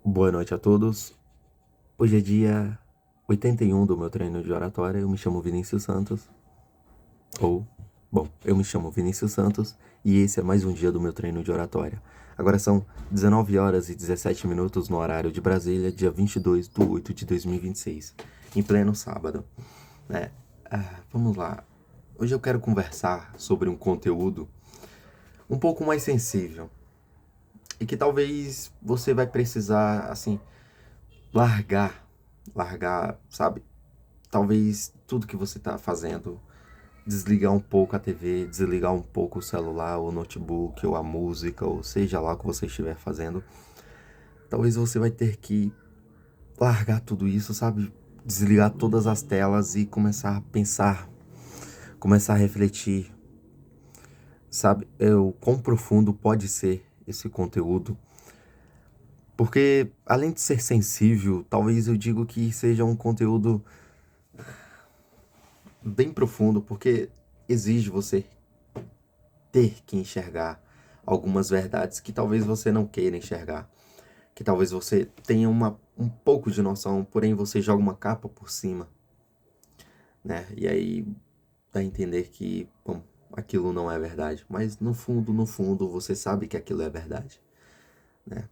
Boa noite a todos. Hoje é dia 81 do meu treino de oratória. Eu me chamo Vinícius Santos. Eu me chamo Vinícius Santos e esse é mais um dia do meu treino de oratória. Agora são 19 horas e 17 minutos no horário de Brasília, dia 22 de 8 de 2026, em pleno sábado. Vamos lá. Hoje eu quero conversar sobre um conteúdo um pouco mais sensível e que talvez você vai precisar, assim, largar, sabe? Talvez tudo que você tá fazendo, desligar um pouco a TV, desligar um pouco o celular, o notebook, ou a música, ou seja lá o que você estiver fazendo. Talvez você vai ter que largar tudo isso, sabe? Desligar todas as telas e começar a pensar, começar a refletir, sabe? O quão profundo pode ser esse conteúdo. Porque, além de ser sensível, talvez eu digo que seja um conteúdo bem profundo, porque exige você ter que enxergar algumas verdades que talvez você não queira enxergar, que talvez você tenha um pouco de noção, porém você joga uma capa por cima, né? E aí dá a entender que, bom, aquilo não é verdade, mas no fundo, você sabe que aquilo é verdade, né?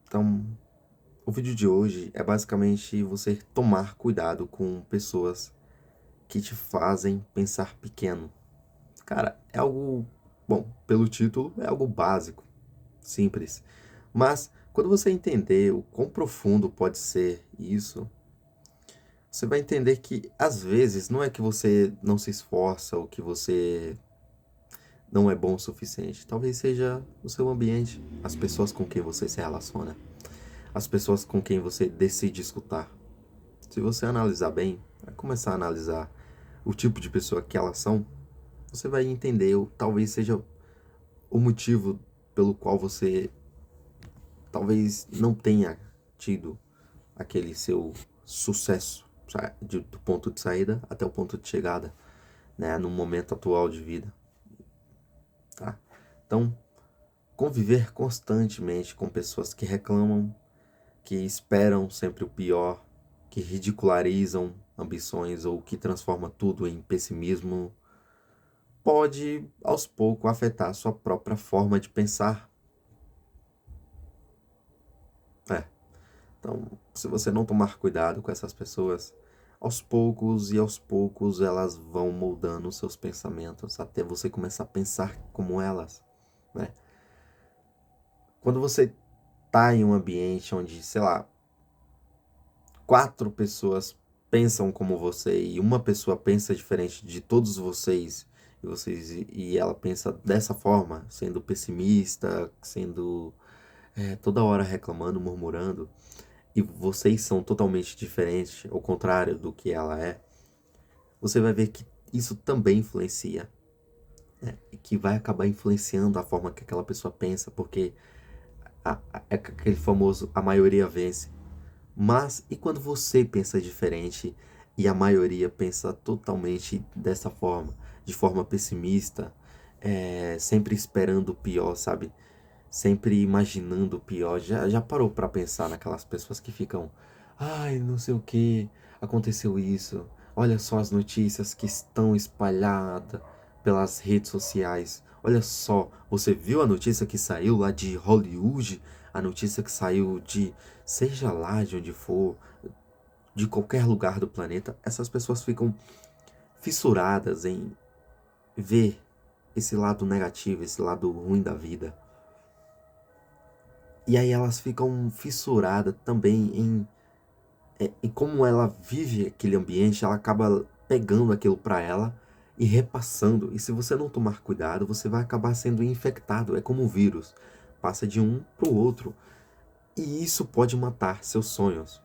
Então, o vídeo de hoje é basicamente você tomar cuidado com pessoas que te fazem pensar pequeno. Cara, é algo, bom, pelo título, é algo básico, simples. Mas quando você entender o quão profundo pode ser isso, você vai entender que às vezes não é que você não se esforça ou que você não é bom o suficiente. Talvez seja o seu ambiente, as pessoas com quem você se relaciona, as pessoas com quem você decide escutar. Se você analisar bem, vai começar a analisar o tipo de pessoa que elas são, você vai entender, ou talvez seja o motivo pelo qual você talvez não tenha tido aquele seu sucesso do ponto de saída até o ponto de chegada, né, no momento atual de vida, tá? Então, conviver constantemente com pessoas que reclamam, que esperam sempre o pior, que ridicularizam ambições ou que transforma tudo em pessimismo, pode aos poucos afetar a sua própria forma de pensar. É. Então, se você não tomar cuidado com essas pessoas, aos poucos elas vão moldando os seus pensamentos até você começar a pensar como elas, né? Quando você tá em um ambiente onde, sei lá, 4 pessoas pensam como você e uma pessoa pensa diferente de todos vocês, e ela pensa dessa forma, sendo pessimista, sendo toda hora reclamando, murmurando, e vocês são totalmente diferentes, ao contrário do que ela é, você vai ver que isso também influencia, né? E que vai acabar influenciando a forma que aquela pessoa pensa, porque é aquele famoso a maioria vence. Mas e quando você pensa diferente e a maioria pensa totalmente dessa forma, de forma pessimista, sempre esperando o pior, sabe? Sempre imaginando o pior. Já parou pra pensar naquelas pessoas que ficam, ai, não sei o que, aconteceu isso. Olha só as notícias que estão espalhadas pelas redes sociais. Olha só, você viu a notícia que saiu lá de Hollywood? A notícia que saiu de, seja lá de onde for, de qualquer lugar do planeta. Essas pessoas ficam fissuradas em ver esse lado negativo, esse lado ruim da vida. E aí elas ficam fissuradas também em como ela vive aquele ambiente, ela acaba pegando aquilo para ela e repassando. E se você não tomar cuidado, você vai acabar sendo infectado. É como um vírus, passa de um para o outro. E isso pode matar seus sonhos.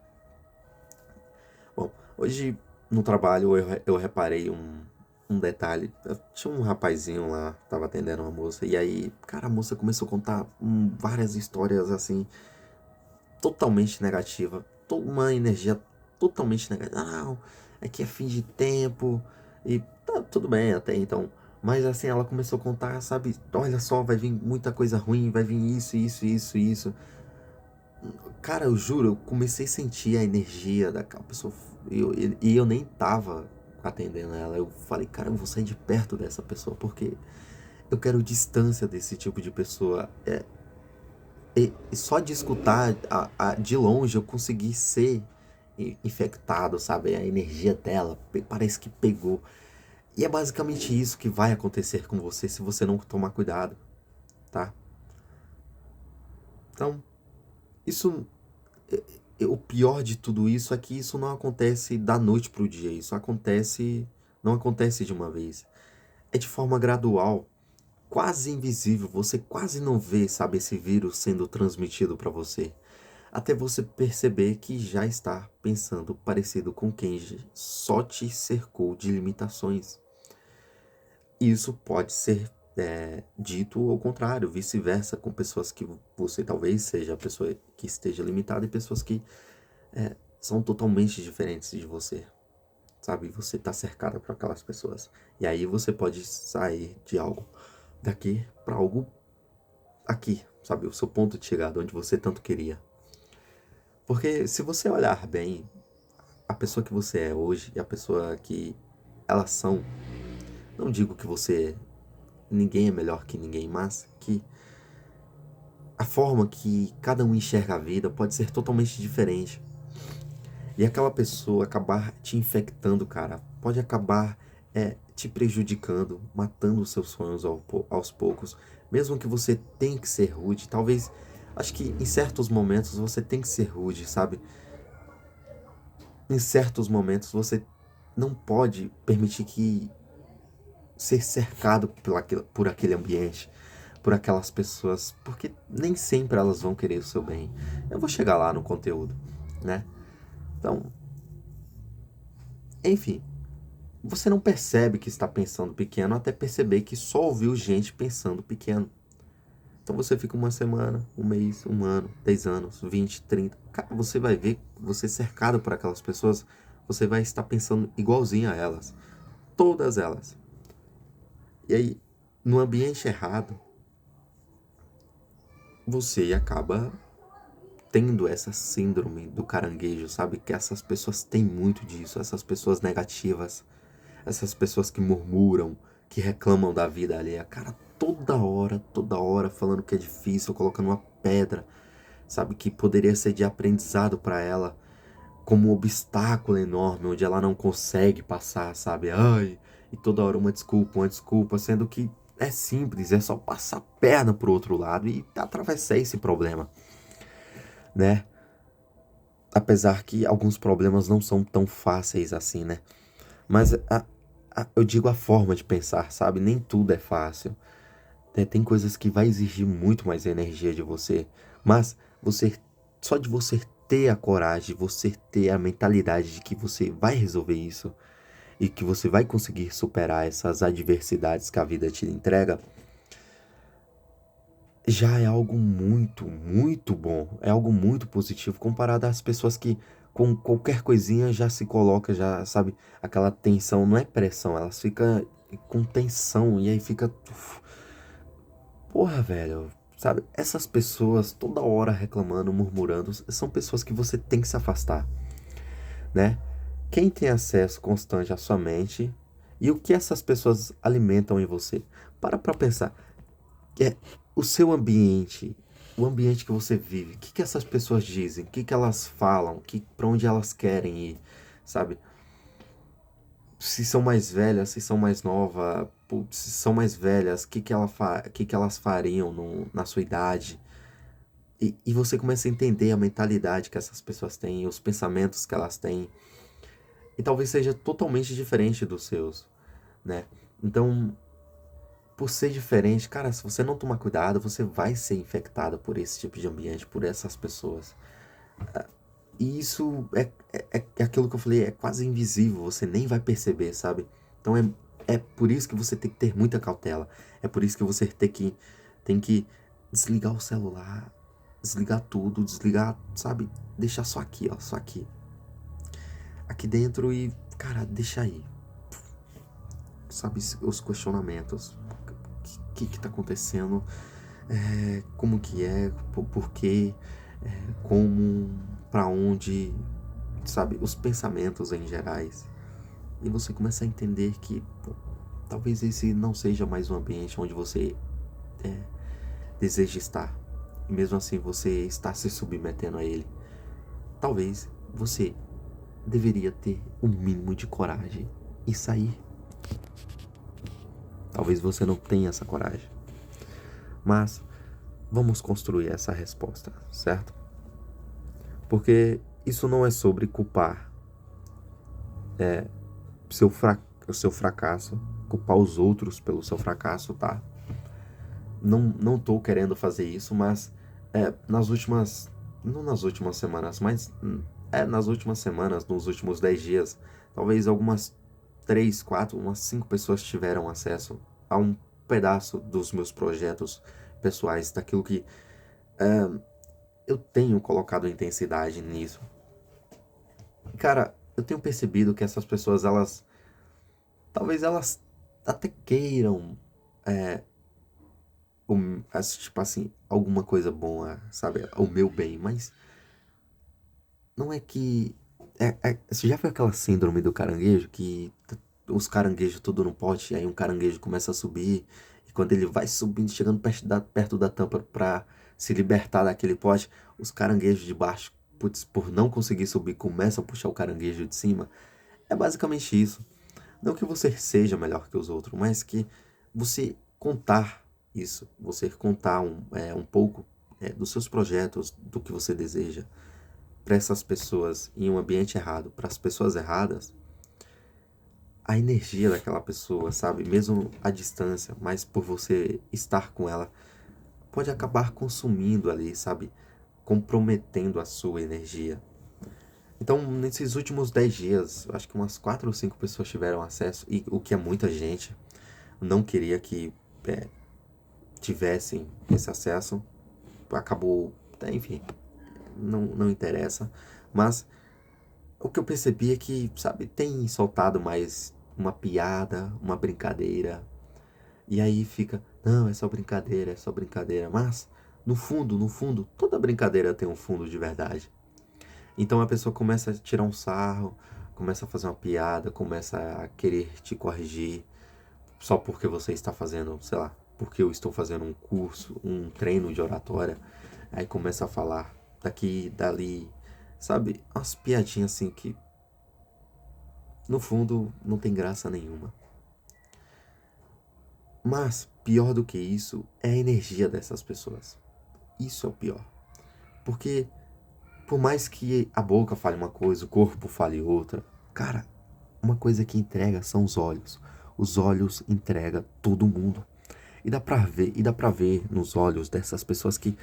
Bom, hoje no trabalho eu reparei um detalhe. Tinha um rapazinho lá, tava atendendo uma moça, e aí, cara, a moça começou a contar várias histórias assim totalmente negativa, uma energia totalmente negativa. Não, é que é fim de tempo e tá tudo bem até então. Mas assim, ela começou a contar, sabe? Olha só, vai vir muita coisa ruim, vai vir isso, isso, isso, isso. cara, eu juro, eu comecei a sentir a energia daquela pessoa. E eu nem tava atendendo ela. Eu falei, cara, eu vou sair de perto dessa pessoa, porque eu quero distância desse tipo de pessoa. E só de escutar de longe eu consegui ser infectado, sabe? A energia dela parece que pegou. E é basicamente isso que vai acontecer com você se você não tomar cuidado, tá? Então, isso. O pior de tudo isso é que isso não acontece da noite pro dia. Isso acontece. Não acontece de uma vez. É de forma gradual, quase invisível. Você quase não vê, sabe, esse vírus sendo transmitido para você. Até você perceber que já está pensando parecido com quem só te cercou de limitações. Isso pode ser dito ao contrário, vice-versa, com pessoas que você talvez seja a pessoa que esteja limitada e pessoas que são totalmente diferentes de você, sabe? Você está cercada por aquelas pessoas. E aí você pode sair de algo daqui para algo aqui, sabe? O seu ponto de chegada, onde você tanto queria. Porque se você olhar bem, a pessoa que você é hoje e a pessoa que elas são, não digo que ninguém é melhor que ninguém, mas que a forma que cada um enxerga a vida pode ser totalmente diferente. E aquela pessoa acabar te infectando, cara, pode acabar te prejudicando, matando os seus sonhos aos poucos. Mesmo que você tenha que ser rude, talvez, acho que em certos momentos você tem que ser rude, sabe? Em certos momentos você não pode permitir que ser cercado por aquele ambiente, por aquelas pessoas, porque nem sempre elas vão querer o seu bem. Eu vou chegar lá no conteúdo, né? Então, enfim, você não percebe que está pensando pequeno até perceber que só ouviu gente pensando pequeno. Então você fica uma semana, um mês, um ano, 10 anos, 20, 30. Cara, você vai ver, você cercado por aquelas pessoas, você vai estar pensando igualzinho a elas. Todas elas. E aí, no ambiente errado, você acaba tendo essa síndrome do caranguejo, sabe? Que essas pessoas têm muito disso, essas pessoas negativas, essas pessoas que murmuram, que reclamam da vida alheia. Cara, toda hora falando que é difícil, colocando uma pedra, sabe? Que poderia ser de aprendizado para ela, como um obstáculo enorme, onde ela não consegue passar, sabe? Ai, e toda hora uma desculpa, sendo que é simples, é só passar a perna pro outro lado e atravessar esse problema, né? Apesar que alguns problemas não são tão fáceis assim, né? Mas eu digo a forma de pensar, sabe? Nem tudo é fácil. Tem coisas que vai exigir muito mais energia de você. Mas só de você ter a coragem, de você ter a mentalidade de que você vai resolver isso e que você vai conseguir superar essas adversidades que a vida te entrega, já é algo muito, muito bom. É algo muito positivo comparado às pessoas que com qualquer coisinha já se coloca, já sabe, aquela tensão, não é pressão, elas ficam com tensão e aí fica, porra, velho, sabe? Essas pessoas toda hora reclamando, murmurando, são pessoas que você tem que se afastar, né? Quem tem acesso constante à sua mente e o que essas pessoas alimentam em você? Para pra pensar. É o seu ambiente, o ambiente que você vive, o que que essas pessoas dizem, o que que elas falam, para onde elas querem ir, sabe? Se são mais velhas, se são mais novas, se são mais velhas, que elas fariam na sua idade. E você começa a entender a mentalidade que essas pessoas têm, os pensamentos que elas têm, e talvez seja totalmente diferente dos seus, né? Então, por ser diferente, cara, se você não tomar cuidado, você vai ser infectado por esse tipo de ambiente, por essas pessoas. E isso é aquilo que eu falei, é quase invisível, você nem vai perceber, sabe? Então é por isso que você tem que ter muita cautela. É por isso que você tem que desligar o celular, desligar tudo, desligar, sabe? Deixar só aqui, ó, só aqui. Aqui dentro e, cara, deixa aí. Sabe, os questionamentos. O que tá acontecendo? Como que é? Por quê? como, para onde, sabe, os pensamentos em gerais. E você começa a entender que talvez esse não seja mais um ambiente onde você deseja estar. E mesmo assim você está se submetendo a ele. Talvez você deveria ter um mínimo de coragem e sair. Talvez você não tenha essa coragem. Mas vamos construir essa resposta, certo? Porque isso não é sobre culpar o seu fracasso, culpar os outros pelo seu fracasso, tá? Não tô querendo fazer isso, mas nas últimas, não nas últimas semanas, mas nas últimas semanas, nos últimos 10 dias, talvez algumas 3, 4, umas 5 pessoas tiveram acesso a um pedaço dos meus projetos pessoais, daquilo que eu tenho colocado intensidade nisso. Cara, eu tenho percebido que essas pessoas, talvez elas até queiram, tipo assim, alguma coisa boa, sabe? O meu bem, mas não é que. Você já viu aquela síndrome do caranguejo? Que os caranguejos tudo no pote, aí um caranguejo começa a subir, e quando ele vai subindo, chegando perto da tampa pra se libertar daquele pote, os caranguejos de baixo, putz, por não conseguir subir, começam a puxar o caranguejo de cima. É basicamente isso. Não que você seja melhor que os outros, mas que você contar isso, você contar um pouco dos seus projetos, do que você deseja para essas pessoas em um ambiente errado, para as pessoas erradas, a energia daquela pessoa, sabe? Mesmo à distância, mas por você estar com ela, pode acabar consumindo ali, sabe? Comprometendo a sua energia. Então, nesses últimos 10 dias, acho que umas 4 ou 5 pessoas tiveram acesso, e o que é muita gente. Não queria que tivessem esse acesso. Acabou, enfim, não interessa. Mas o que eu percebi é que, sabe, tem soltado mais uma piada, uma brincadeira. E aí fica, não, é só brincadeira, é só brincadeira. Mas, no fundo, toda brincadeira tem um fundo de verdade. Então a pessoa começa a tirar um sarro, começa a fazer uma piada, começa a querer te corrigir só porque você está fazendo, sei lá, porque eu estou fazendo um curso, um treino de oratória. Aí começa a falar daqui, dali, sabe? Umas piadinhas assim que no fundo não tem graça nenhuma. Mas pior do que isso é a energia dessas pessoas. Isso é o pior. Porque por mais que a boca fale uma coisa, o corpo fale outra, cara, uma coisa que entrega são os olhos. Os olhos entrega todo mundo. E dá pra ver nos olhos dessas pessoas que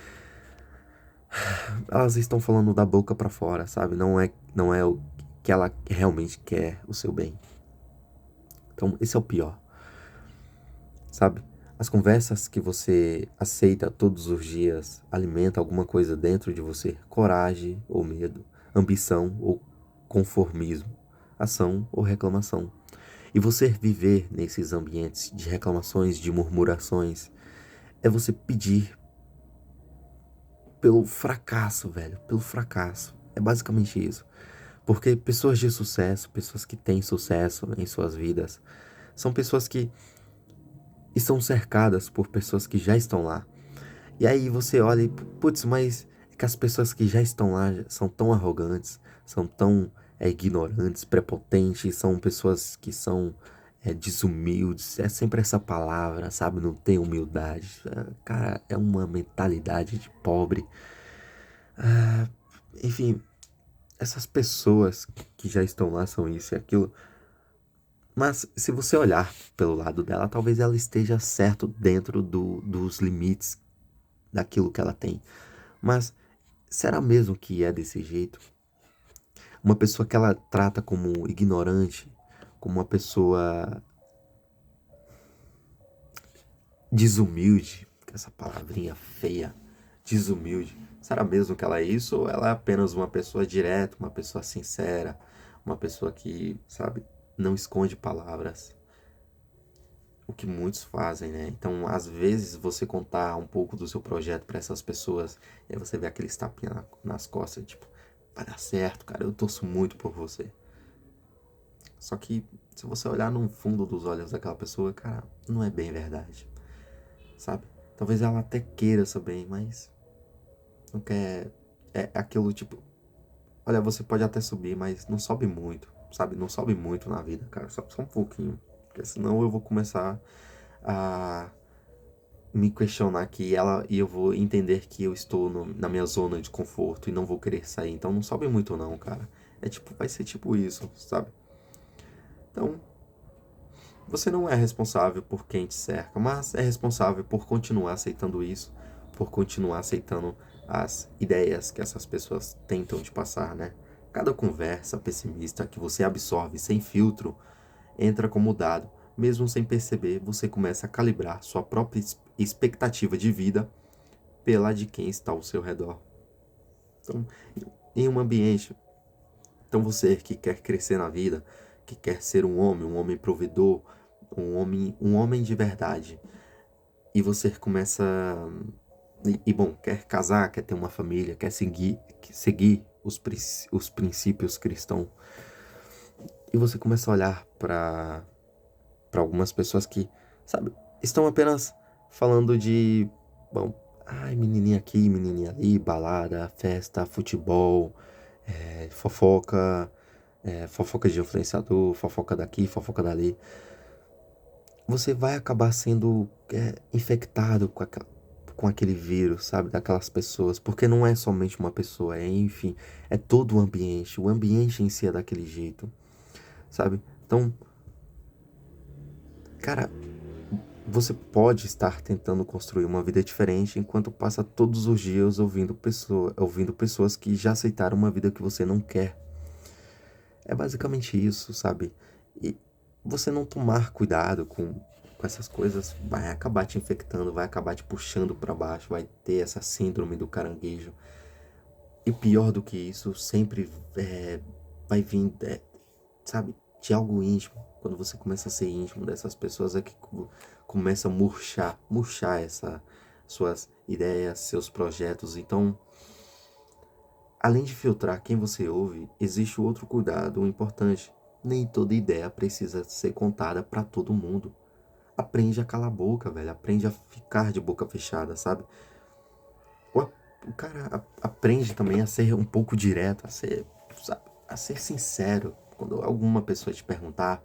elas estão falando da boca pra fora, sabe? Não é o que ela realmente quer, o seu bem. Então, esse é o pior, sabe? As conversas que você aceita todos os dias alimentam alguma coisa dentro de você, coragem ou medo, ambição ou conformismo, ação ou reclamação. E você viver nesses ambientes de reclamações, de murmurações, é você pedir pelo fracasso, velho, pelo fracasso. É basicamente isso. Porque pessoas de sucesso, pessoas que têm sucesso em suas vidas, são pessoas que estão cercadas por pessoas que já estão lá. E aí você olha e, putz, mas é que as pessoas que já estão lá são tão arrogantes, são tão ignorantes, prepotentes, são pessoas que são desumildes. É sempre essa palavra, sabe? Não tem humildade. Cara, é uma mentalidade de pobre. Enfim, essas pessoas que já estão lá são isso e aquilo. Mas se você olhar pelo lado dela, talvez ela esteja certo dentro dos limites daquilo que ela tem. Mas será mesmo que é desse jeito? Uma pessoa que ela trata como ignorante, como uma pessoa desumilde, que essa palavrinha feia, desumilde. Será mesmo que ela é isso ou ela é apenas uma pessoa direta, uma pessoa sincera, uma pessoa que, sabe, não esconde palavras? o que muitos fazem, né? Então, às vezes, você contar um pouco do seu projeto para essas pessoas, e aí você vê aquele tapinha nas costas, tipo, vai dar certo, cara, eu torço muito por você. Só que, se você olhar no fundo dos olhos daquela pessoa, cara, não é bem verdade, sabe? Talvez ela até queira saber, mas não quer. É aquilo tipo, olha, você pode até subir, mas não sobe muito, sabe? Não sobe muito na vida, cara, sobe só um pouquinho. Porque senão eu vou começar a me questionar aqui e eu vou entender que eu estou na minha zona de conforto e não vou querer sair. Então não sobe muito não, cara. É tipo, vai ser tipo isso, sabe? Então, você não é responsável por quem te cerca, mas é responsável por continuar aceitando isso, por continuar aceitando as ideias que essas pessoas tentam te passar, né? Cada conversa pessimista que você absorve sem filtro entra como dado. Mesmo sem perceber, você começa a calibrar sua própria expectativa de vida pela de quem está ao seu redor. Então, em um ambiente, então você que quer crescer na vida, que quer ser um homem provedor, um homem de verdade, e você começa bom, quer casar, quer ter uma família, quer seguir os princípios cristãos, e você começa a olhar para algumas pessoas que, sabe, estão apenas falando de, bom, ai, menininha aqui, menininha ali, balada, festa, futebol, fofoca, fofoca de influenciador, fofoca daqui, fofoca dali. Você vai acabar sendo infectado com aquele vírus, sabe, daquelas pessoas, porque não é somente uma pessoa, enfim, é todo o ambiente em si é daquele jeito, sabe? Então, cara, você pode estar tentando construir uma vida diferente enquanto passa todos os dias ouvindo pessoas que já aceitaram uma vida que você não quer. É basicamente isso, sabe? E você não tomar cuidado com essas coisas vai acabar te infectando, vai acabar te puxando para baixo, vai ter essa síndrome do caranguejo. E pior do que isso, sempre vai vir, sabe, de algo íntimo. Quando você começa a ser íntimo dessas pessoas, é que começa a murchar suas ideias, seus projetos. Então, além de filtrar quem você ouve, existe outro cuidado importante. Nem toda ideia precisa ser contada para todo mundo. Aprende a calar a boca, velho. Aprende a ficar de boca fechada, sabe? O cara aprende também a ser um pouco direto, sabe, a ser sincero. Quando alguma pessoa te perguntar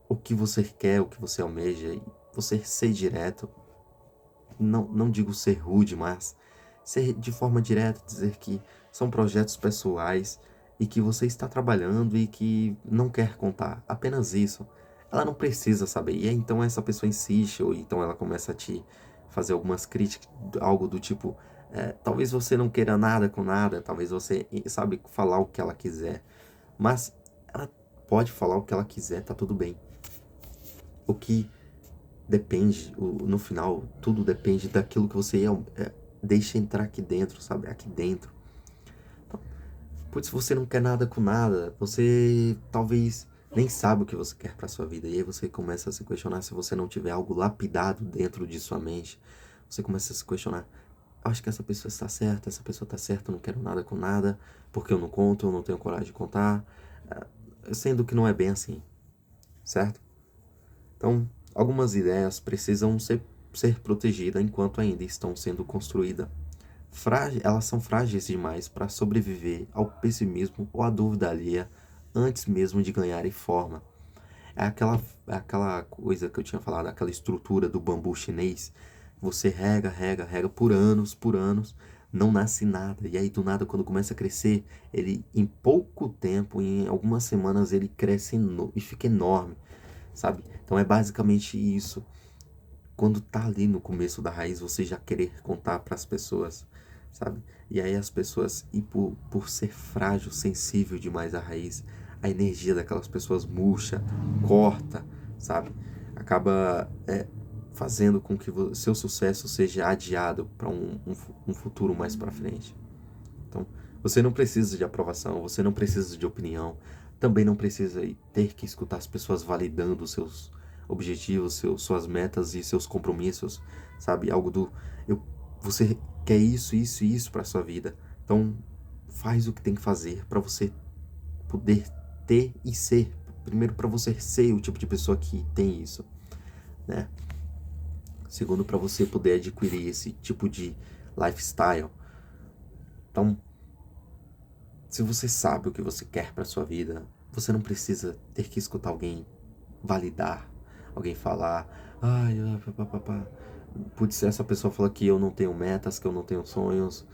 o que você quer, o que você almeja, e você ser direto, não digo ser rude, mas ser de forma direta, dizer que são projetos pessoais e que você está trabalhando e que não quer contar. Apenas isso. Ela não precisa saber. E aí, então essa pessoa insiste, ou então ela começa a te fazer algumas críticas, algo do tipo, talvez você não queira nada com nada, talvez você, sabe, falar o que ela quiser. Mas ela pode falar o que ela quiser, tá tudo bem. O que depende, no final, tudo depende daquilo que você deixa entrar aqui dentro, sabe? Aqui dentro. Então, putz, você não quer nada com nada, você talvez nem sabe o que você quer pra sua vida. E aí você começa a se questionar se você não tiver algo lapidado dentro de sua mente. Você começa a se questionar, acho que essa pessoa está certa, essa pessoa está certa, eu não quero nada com nada, porque eu não conto, eu não tenho coragem de contar. Sendo que não é bem assim, certo? Então, algumas ideias precisam ser protegidas enquanto ainda estão sendo construídas. Elas são frágeis demais para sobreviver ao pessimismo ou à dúvida alheia antes mesmo de ganharem forma. É aquela coisa que eu tinha falado, aquela estrutura do bambu chinês. Você rega por anos, não nasce nada. E aí, do nada, quando começa a crescer, ele, em pouco tempo, em algumas semanas, ele cresce e fica enorme, sabe? Então é basicamente isso. Quando tá ali no começo da raiz, você já querer contar para as pessoas, sabe? E aí as pessoas, e por ser frágil, sensível demais à raiz, a energia daquelas pessoas murcha, corta, sabe? Acaba fazendo com que seu sucesso seja adiado para um futuro mais para frente. Então, você não precisa de aprovação, você não precisa de opinião, também não precisa ter que escutar as pessoas validando objetivos, suas metas e seus compromissos, sabe? Algo você quer isso, isso e isso para sua vida. Então, faz o que tem que fazer para você poder ter e ser. Primeiro, para você ser o tipo de pessoa que tem isso, né? Segundo, para você poder adquirir esse tipo de lifestyle. Então, se você sabe o que você quer para sua vida, você não precisa ter que escutar alguém validar, alguém falar, ai, pá. Putz, essa pessoa falou que eu não tenho metas, que eu não tenho sonhos,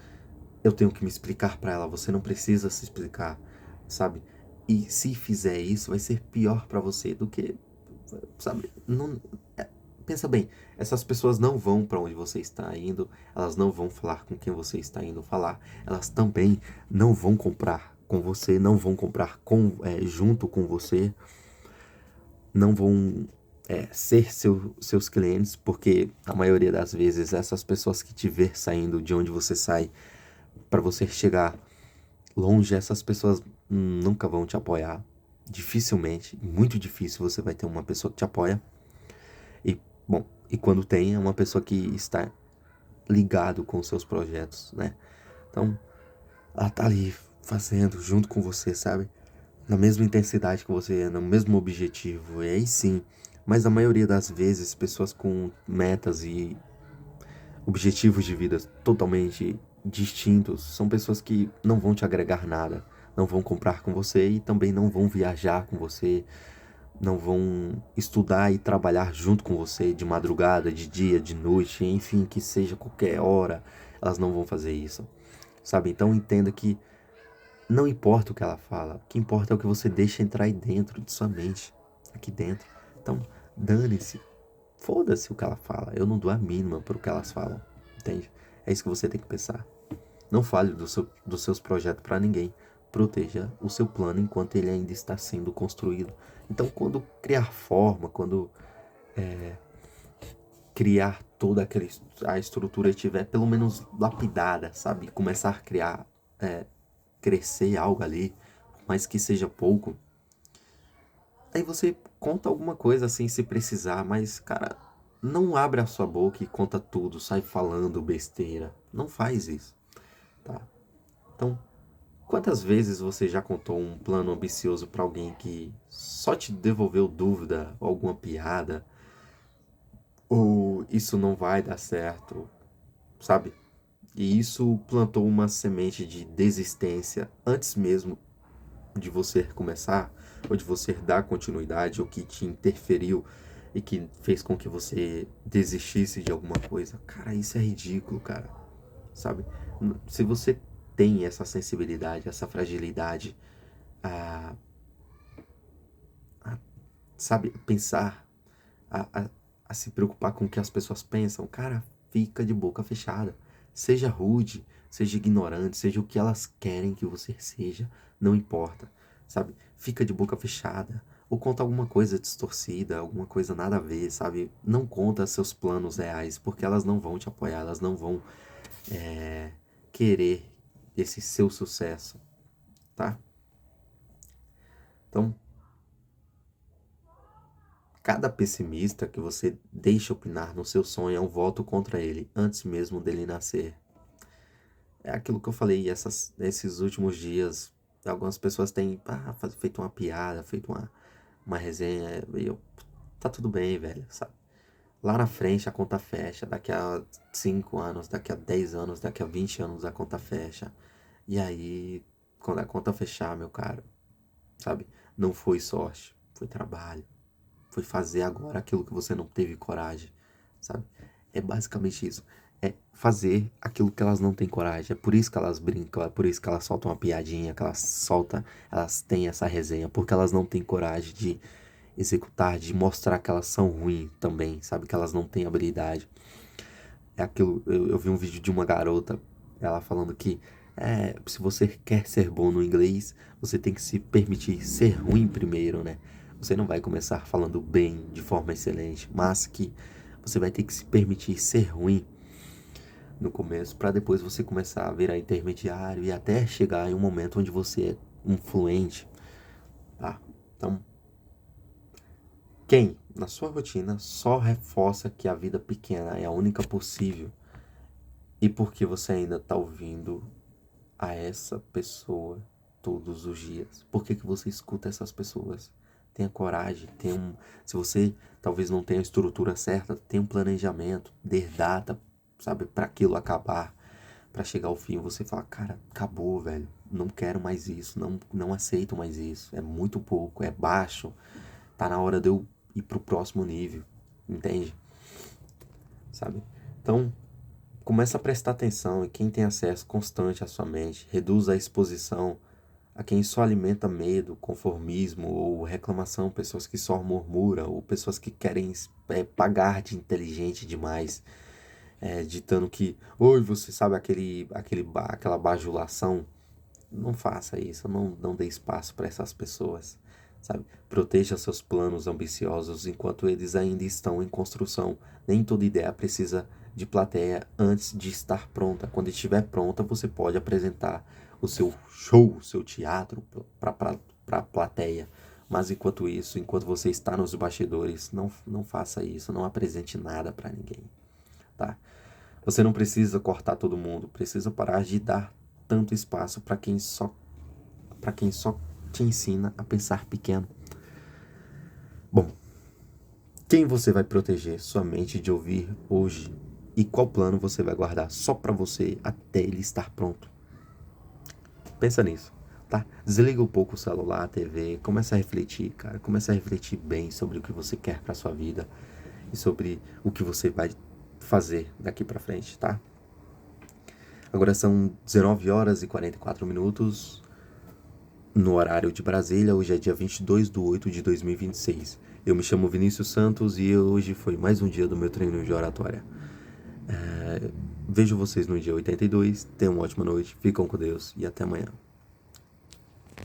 eu tenho que me explicar para ela. Você não precisa se explicar, sabe? E se fizer isso, vai ser pior para você do que, sabe? Não, pensa bem, essas pessoas não vão para onde você está indo, elas não vão falar com quem você está indo falar, elas também não vão comprar com você, não vão comprar junto com você, não vão ser seus clientes, porque a maioria das vezes essas pessoas que te ver saindo de onde você sai para você chegar longe, essas pessoas nunca vão te apoiar. Dificilmente, muito difícil você vai ter uma pessoa que te apoia. E, bom, e quando tem, é uma pessoa que está ligado com os seus projetos, né? Então, ela tá ali fazendo junto com você, sabe? Na mesma intensidade que você, no mesmo objetivo. E aí sim, mas a maioria das vezes, pessoas com metas e objetivos de vida totalmente distintos são pessoas que não vão te agregar nada, não vão comprar com você e também não vão viajar com você, não vão estudar e trabalhar junto com você de madrugada, de dia, de noite, enfim, que seja qualquer hora, elas não vão fazer isso, sabe? Então entenda que não importa o que ela fala, o que importa é o que você deixa entrar aí dentro de sua mente, aqui dentro. Então, dane-se, foda-se o que ela fala, eu não dou a mínima pro que elas falam, entende? É isso que você tem que pensar. Não fale dos seus projetos para ninguém. Proteja o seu plano enquanto ele ainda está sendo construído. Então, quando criar forma, quando criar toda a estrutura estiver pelo menos lapidada, sabe? Começar a criar, crescer algo ali, mas que seja pouco. Aí você conta alguma coisa assim se precisar, mas, cara, não abre a sua boca e conta tudo, sai falando besteira. Não faz isso, tá? Então, quantas vezes você já contou um plano ambicioso para alguém que só te devolveu dúvida, ou alguma piada, ou isso não vai dar certo, sabe? E isso plantou uma semente de desistência antes mesmo de você começar, ou de você dar continuidade, ou que te interferiu e que fez com que você desistisse de alguma coisa. Cara, isso é ridículo, cara, sabe? Se você tem essa sensibilidade, essa fragilidade, a, sabe, pensar, a, a, a se preocupar com o que as pessoas pensam, cara, fica de boca fechada. Seja rude, seja ignorante, seja o que elas querem que você seja, não importa, sabe? Fica de boca fechada. Ou conta alguma coisa distorcida, alguma coisa nada a ver, sabe? Não conta seus planos reais, porque elas não vão te apoiar, elas não vão querer esse seu sucesso, tá? Então, cada pessimista que você deixa opinar no seu sonho é um voto contra ele, antes mesmo dele nascer. É aquilo que eu falei esses últimos dias. Algumas pessoas têm feito uma piada, feito uma resenha, e eu, tá tudo bem, velho, sabe? Lá na frente a conta fecha, daqui a 5 anos, daqui a 10 anos, daqui a 20 anos a conta fecha. E aí, quando a conta fechar, meu caro, sabe? Não foi sorte, foi trabalho. Foi fazer agora aquilo que você não teve coragem, sabe? É basicamente isso. É fazer aquilo que elas não têm coragem. É por isso que elas brincam, é por isso que elas soltam uma piadinha, que elas têm essa resenha, porque elas não têm coragem de executar, de mostrar que elas são ruins também, sabe? Que elas não têm habilidade. É aquilo, eu vi um vídeo de uma garota, ela falando que se você quer ser bom no inglês, você tem que se permitir ser ruim primeiro, né? Você não vai começar falando bem, de forma excelente, mas que você vai ter que se permitir ser ruim no começo, para depois você começar a virar intermediário e até chegar em um momento onde você é um fluente, tá? Então, Quem, na sua rotina, só reforça que a vida pequena é a única possível e porque você ainda está ouvindo a essa pessoa todos os dias? Por que que você escuta essas pessoas? Tenha coragem, se você talvez não tenha a estrutura certa, tenha um planejamento, dê data, sabe, para aquilo acabar, para chegar ao fim, você fala, cara, acabou, velho, não quero mais isso, não aceito mais isso, é muito pouco, é baixo, tá na hora de eu ir pro próximo nível, entende? Sabe? Então, começa a prestar atenção em quem tem acesso constante à sua mente, reduz a exposição a quem só alimenta medo, conformismo ou reclamação, pessoas que só murmuram, ou pessoas que querem pagar de inteligente demais, ditando que, oi, você sabe aquela bajulação. Não faça isso, não dê espaço para essas pessoas, sabe? Proteja seus planos ambiciosos enquanto eles ainda estão em construção. Nem toda ideia precisa de plateia antes de estar pronta. Quando estiver pronta, você pode apresentar o seu show, o seu teatro para a plateia. Mas enquanto isso, enquanto você está nos bastidores, não faça isso, não apresente nada para ninguém, tá? Você não precisa cortar todo mundo, precisa parar de dar tanto espaço para quem só te ensina a pensar pequeno. Bom, quem você vai proteger sua mente de ouvir hoje e qual plano você vai guardar só para você até ele estar pronto? Pensa nisso, tá? Desliga um pouco o celular, a TV, começa a refletir, cara, começa a refletir bem sobre o que você quer para sua vida e sobre o que você vai fazer daqui para frente, tá? Agora são 19 horas e 44 minutos no horário de Brasília. Hoje é dia 22/8 de 2026. Eu me chamo Vinícius Santos e hoje foi mais um dia do meu treino de oratória. Vejo vocês no dia 82. Tenham uma ótima noite, ficam com Deus e até amanhã.